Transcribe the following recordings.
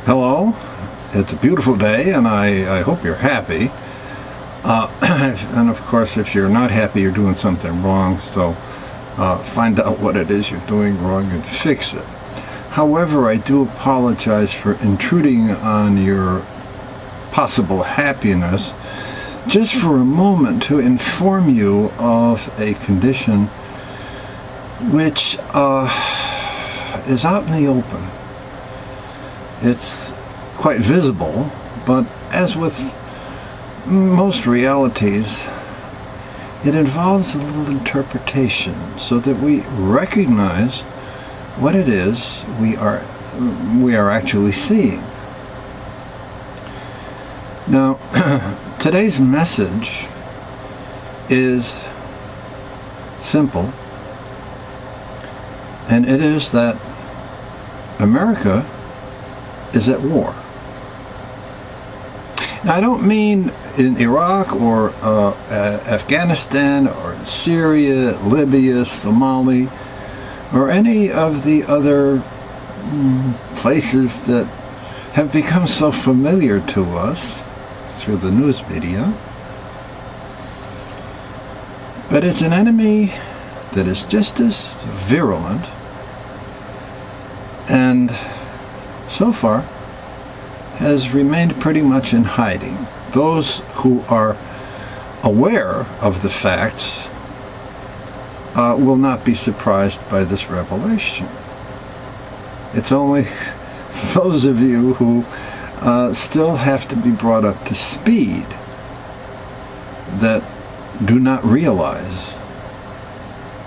Hello, it's a beautiful day and I hope you're happy. And of course, if you're not happy, you're doing something wrong, so find out what it is you're doing wrong and fix it. However, I do apologize for intruding on your possible happiness just for a moment to inform you of a condition which is out in the open. It's quite visible, but as with most realities, it involves a little interpretation so that we recognize what it is we are actually seeing. Now, today's message is simple, and it is that America is at war. Now, I don't mean in Iraq or Afghanistan or Syria, Libya, Somalia, or any of the other places that have become so familiar to us through the news media. But it's an enemy that is just as virulent and so far has remained pretty much in hiding. Those who are aware of the facts will not be surprised by this revelation. It's only those of you who still have to be brought up to speed that do not realize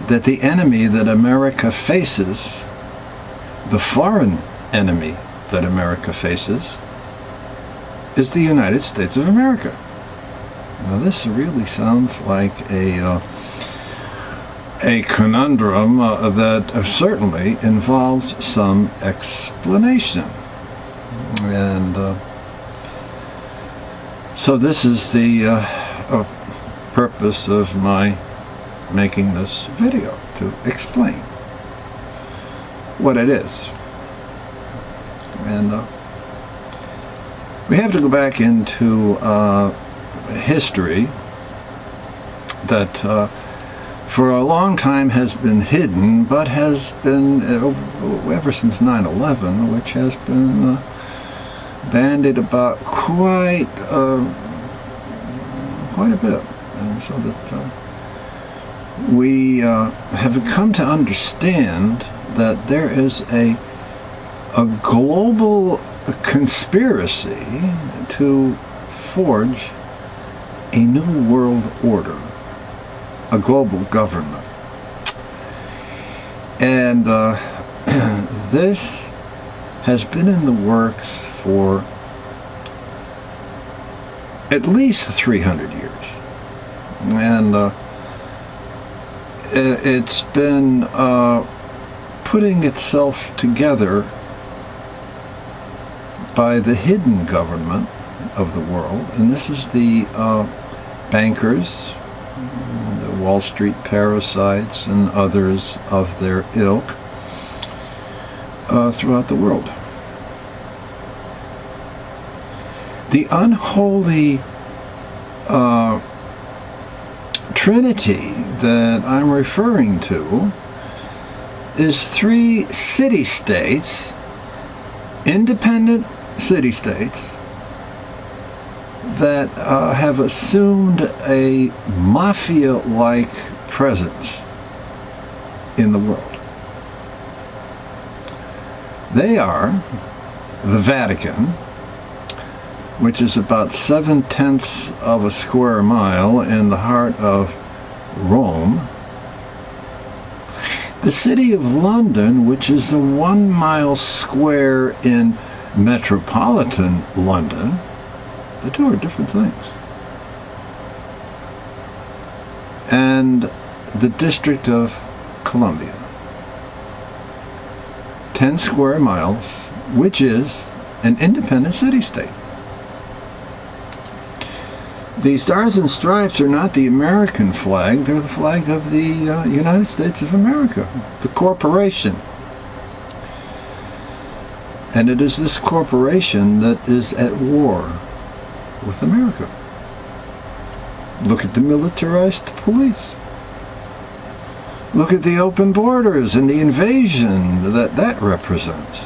that the enemy that America faces, the foreign enemy that America faces, is the United States of America. Now, this really sounds like a conundrum that certainly involves some explanation. And so this is the purpose of my making this video, to explain what it is. And we have to go back into history that for a long time has been hidden, but has been, ever since 9/11, which has been bandied about quite a bit. And so that we have come to understand that there is a global conspiracy to forge a new world order, a global government. And this has been in the works for at least 300 years. And it's been putting itself together by the hidden government of the world, and this is the bankers, the Wall Street parasites, and others of their ilk throughout the world. The Unholy Trinity that I'm referring to is 3 city-states, independent city-states, that have assumed a mafia-like presence in the world. They are the Vatican, which is about 7/10 of a square mile in the heart of Rome. The city of London, which is a 1 mile square in metropolitan London. The two are different things. And the District of Columbia, 10 square miles, which is an independent city-state. The Stars and Stripes are not the American flag, they're the flag of the United States of America, the corporation. And it is this corporation that is at war with America. Look at the militarized police. Look at the open borders and the invasion that represents.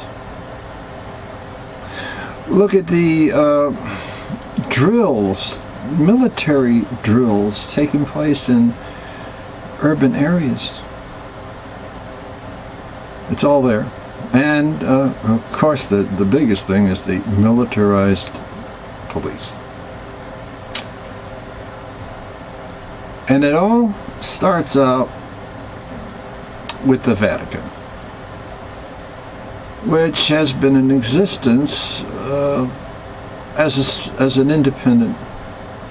Look at the drills, military drills taking place in urban areas. It's all there. And, of course, the biggest thing is the militarized police. And it all starts out with the Vatican, which has been in existence as an independent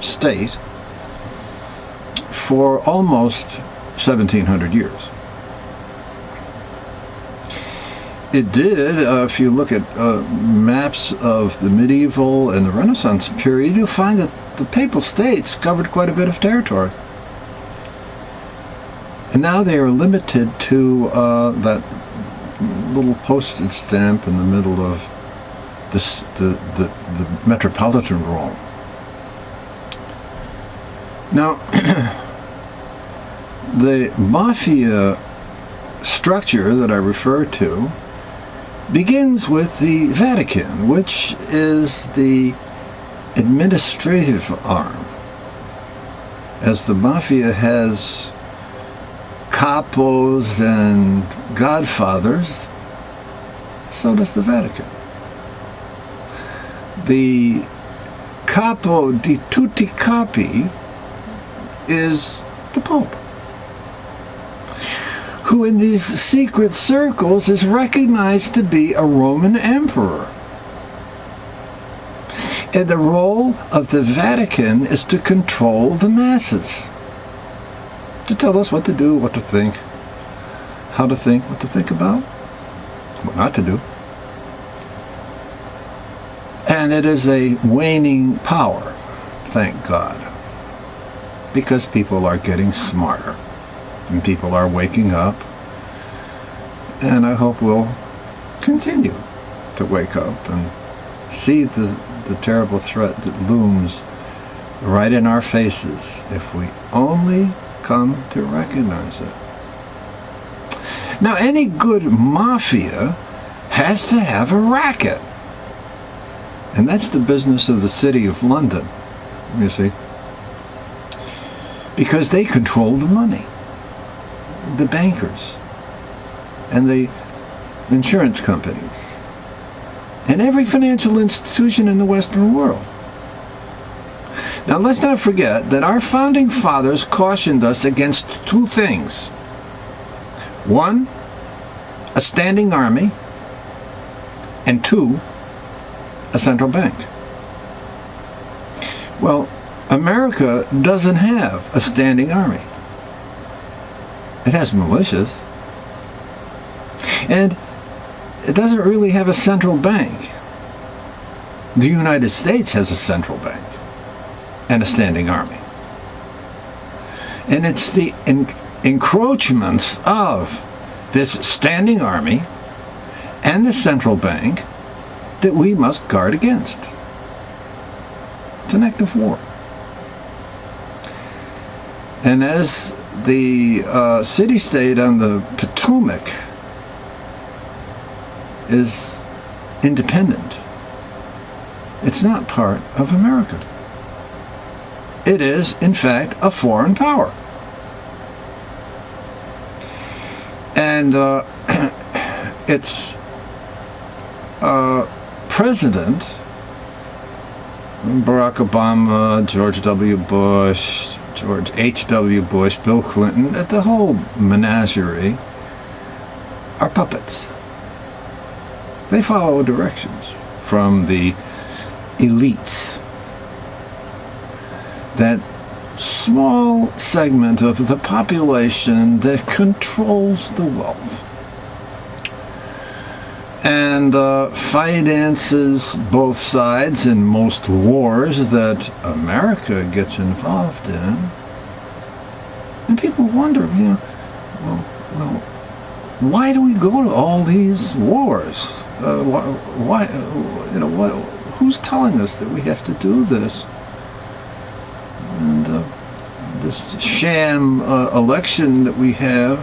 state for almost 1,700 years. It did, if you look at maps of the medieval and the Renaissance period, you'll find that the Papal States covered quite a bit of territory. And now they are limited to that little postage stamp in the middle of the metropolitan Rome. Now, the mafia structure that I refer to begins with the Vatican, which is the administrative arm. As the mafia has capos and godfathers, so does the Vatican. The capo di tutti capi is the Pope, who in these secret circles is recognized to be a Roman emperor. And the role of the Vatican is to control the masses, to tell us what to do, what to think, how to think, what to think about, what not to do. And it is a waning power, thank God, because people are getting smarter. And people are waking up, and I hope we'll continue to wake up and see the terrible threat that looms right in our faces if we only come to recognize it. Now, any good mafia has to have a racket, and that's the business of the City of London, you see, because they control the money. The bankers and the insurance companies and every financial institution in the Western world. Now, let's not forget that our founding fathers cautioned us against two things. One, a standing army, and two, a central bank. Well, America doesn't have a standing army. It has militias. And it doesn't really have a central bank. The United States has a central bank and a standing army. And it's the encroachments of this standing army and the central bank that we must guard against. It's an act of war. And as the city-state on the Potomac is independent, it's not part of America. It is, in fact, a foreign power. And its president, Barack Obama, George W. Bush, George H.W. Bush, Bill Clinton, the whole menagerie are puppets. They follow directions from the elites. That small segment of the population that controls the wealth and finances both sides in most wars that America gets involved in. And people wonder, well, Why do we go to all these wars? Why? Who's telling us that we have to do this? And this sham election that we have,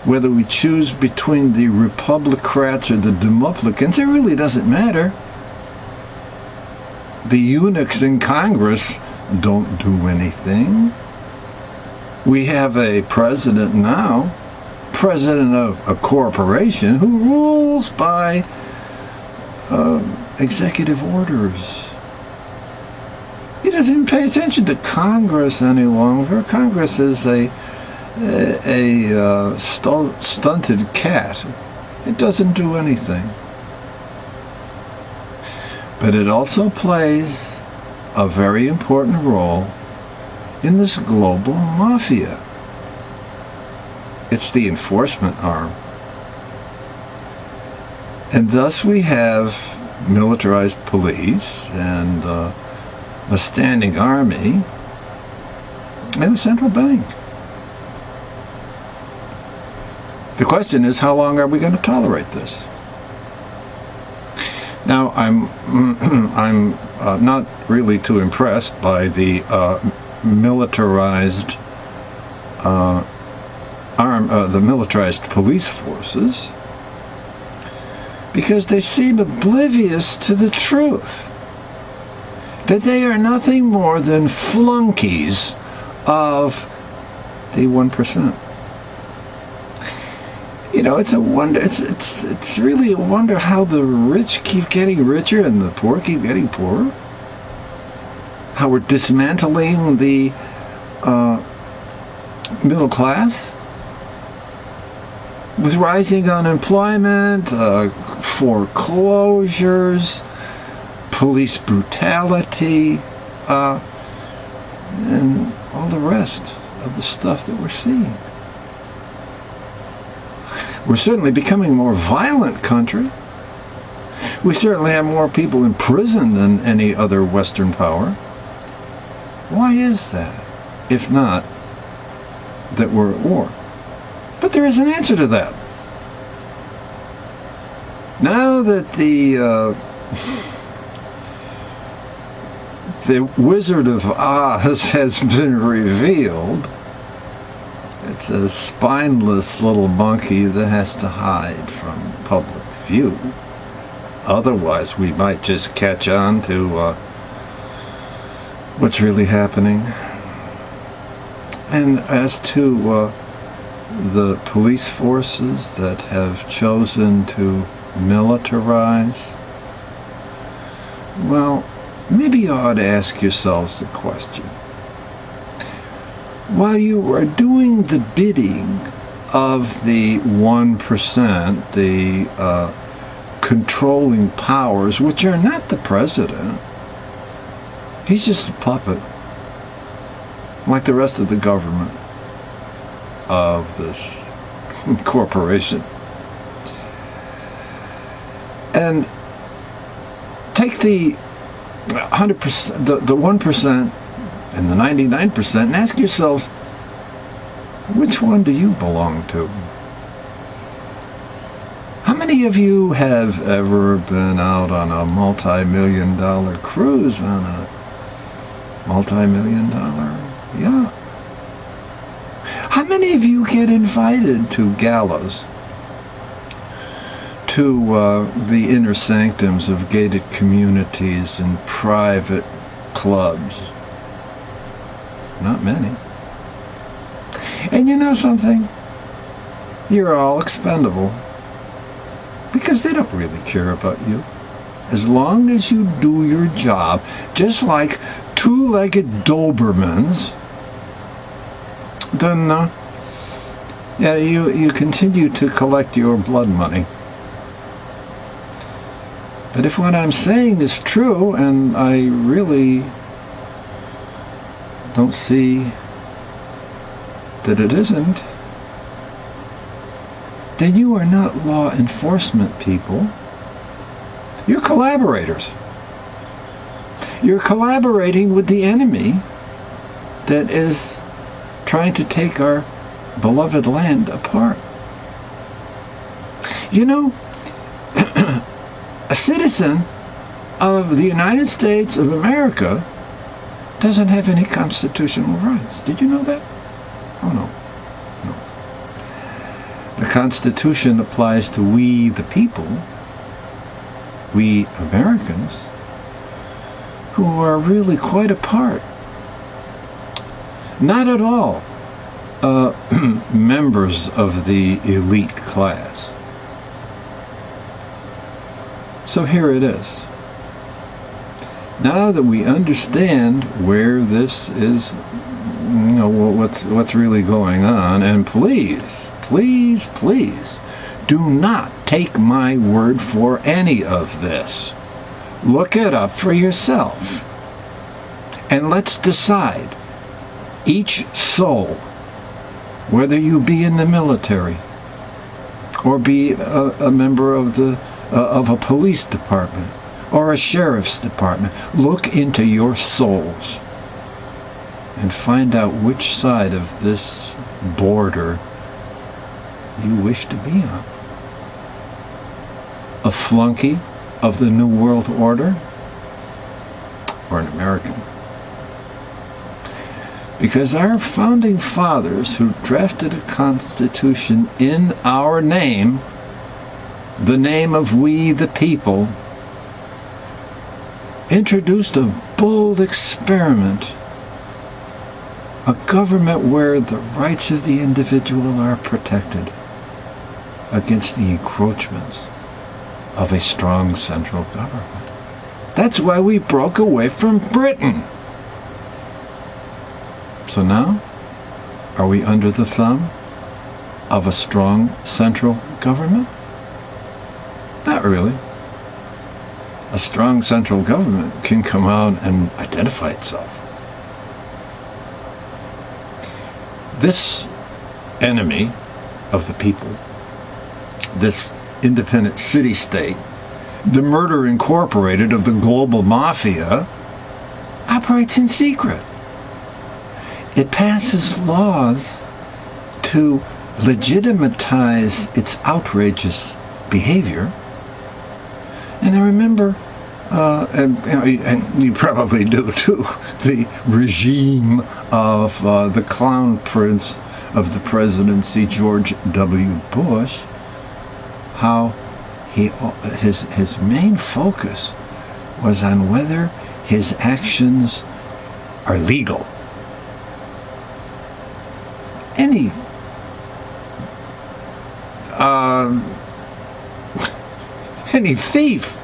whether we choose between the Republicrats or the Democrats, it really doesn't matter. The eunuchs in Congress don't do anything. We have a president now, president of a corporation, who rules by executive orders. He doesn't even pay attention to Congress any longer. Congress is a stunted cat. It doesn't do anything. But it also plays a very important role in this global mafia. It's the enforcement arm. And thus we have militarized police and a standing army and a central bank. The question is, how long are we going to tolerate this? Now, I'm not really too impressed by the militarized the militarized police forces, because they seem oblivious to the truth that they are nothing more than flunkies of the 1%. It's a wonder. It's really a wonder how the rich keep getting richer and the poor keep getting poorer. How we're dismantling the middle class with rising unemployment, foreclosures, police brutality, and all the rest of the stuff that we're seeing. We're certainly becoming a more violent country. We certainly have more people in prison than any other Western power. Why is that, if not that we're at war? But there is an answer to that. Now that the Wizard of Oz has been revealed, it's a spineless little monkey that has to hide from public view. Otherwise, we might just catch on to what's really happening. And as to the police forces that have chosen to militarize, well, maybe you ought to ask yourselves the question. While you are doing the bidding of the 1%, the controlling powers, which are not the president, he's just a puppet, like the rest of the government of this corporation. And take the 100%, the 1%, and the 99%, and ask yourselves, which one do you belong to? How many of you have ever been out on a multi-million-dollar cruise on a multi-million-dollar yacht? How many of you get invited to galas, to the inner sanctums of gated communities and private clubs? Not many. And you know something? You're all expendable. Because they don't really care about you. As long as you do your job, just like two-legged Dobermans, then you continue to collect your blood money. But if what I'm saying is true, and I really don't see that it isn't, then you are not law enforcement people. You're collaborators. You're collaborating with the enemy that is trying to take our beloved land apart. You know, a citizen of the United States of America doesn't have any constitutional rights. Did you know that? Oh, no. The Constitution applies to we, the people, we Americans, who are really quite apart. Not at all members of the elite class. So here it is. Now that we understand where this is, what's really going on, and please, do not take my word for any of this. Look it up for yourself. And let's decide, each soul, whether you be in the military or be a member of a police department or a sheriff's department, look into your souls and find out which side of this border you wish to be on. A flunky of the New World Order, or an American? Because our founding fathers, who drafted a constitution in our name, the name of we the people, introduced a bold experiment, a government where the rights of the individual are protected against the encroachments of a strong central government. That's why we broke away from Britain. So now, are we under the thumb of a strong central government? Not really. A strong central government can come out and identify itself. This enemy of the people, this independent city-state, the Murder Incorporated of the global mafia, operates in secret. It passes laws to legitimize its outrageous behavior. And I remember, and you probably do too, the regime of the clown prince of the presidency, George W. Bush, how his main focus was on whether his actions are legal. Any thief,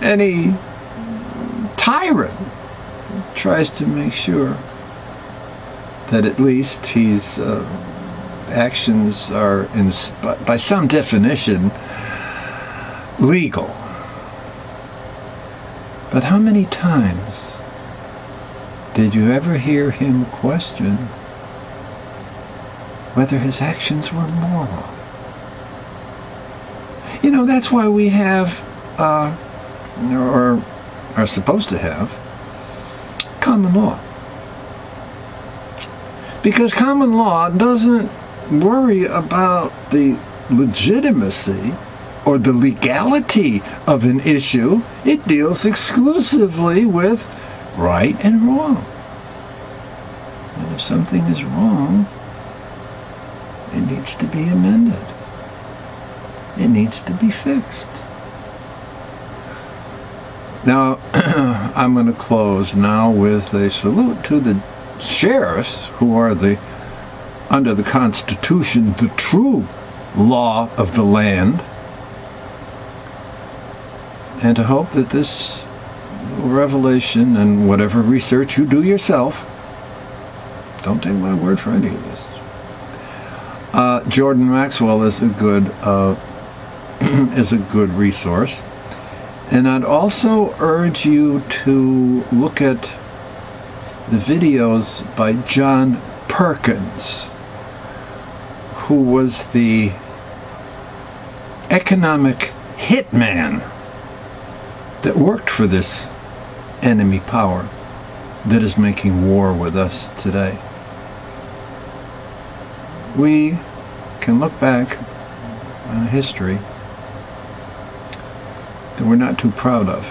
any tyrant tries to make sure that at least his actions are, by some definition, legal. But how many times did you ever hear him question whether his actions were moral? You know, that's why we have, or are supposed to have, common law. Because common law doesn't worry about the legitimacy or the legality of an issue. It deals exclusively with right and wrong. And if something is wrong, it needs to be amended. It needs to be fixed. Now, I'm going to close now with a salute to the sheriffs, who are under the Constitution, the true law of the land, and to hope that this revelation and whatever research you do yourself, don't take my word for any of this. Jordan Maxwell is a good resource, and I'd also urge you to look at the videos by John Perkins, who was the economic hitman that worked for this enemy power that is making war with us today. We can look back and a history that we're not too proud of.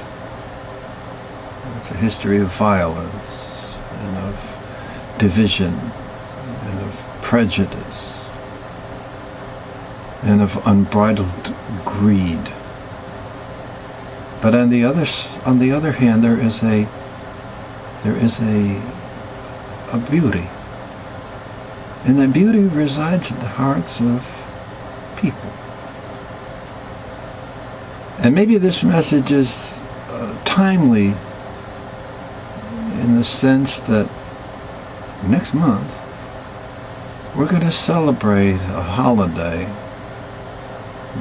It's a history of violence and of division and of prejudice and of unbridled greed. But on the other hand, there is a beauty, and that beauty resides in the hearts of people. And maybe this message is timely in the sense that next month we're going to celebrate a holiday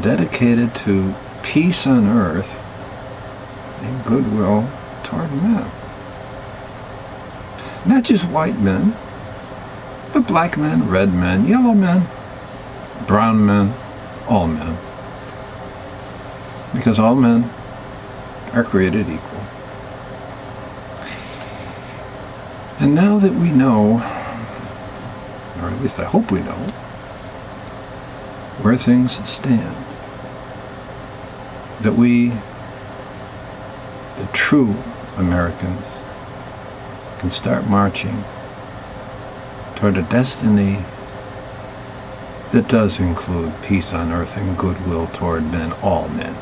dedicated to peace on earth and goodwill toward men. Not just white men, but black men, red men, yellow men, brown men, all men. Because all men are created equal. And now that we know, or at least I hope we know, where things stand, that we, the true Americans, can start marching toward a destiny that does include peace on earth and goodwill toward men, all men.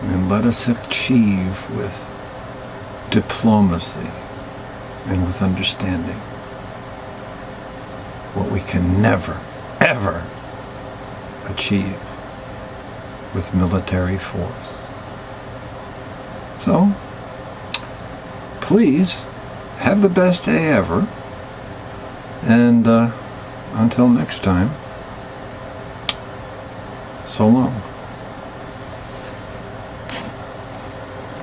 And let us achieve with diplomacy and with understanding what we can never, ever achieve with military force. So, please, have the best day ever, and until next time, so long.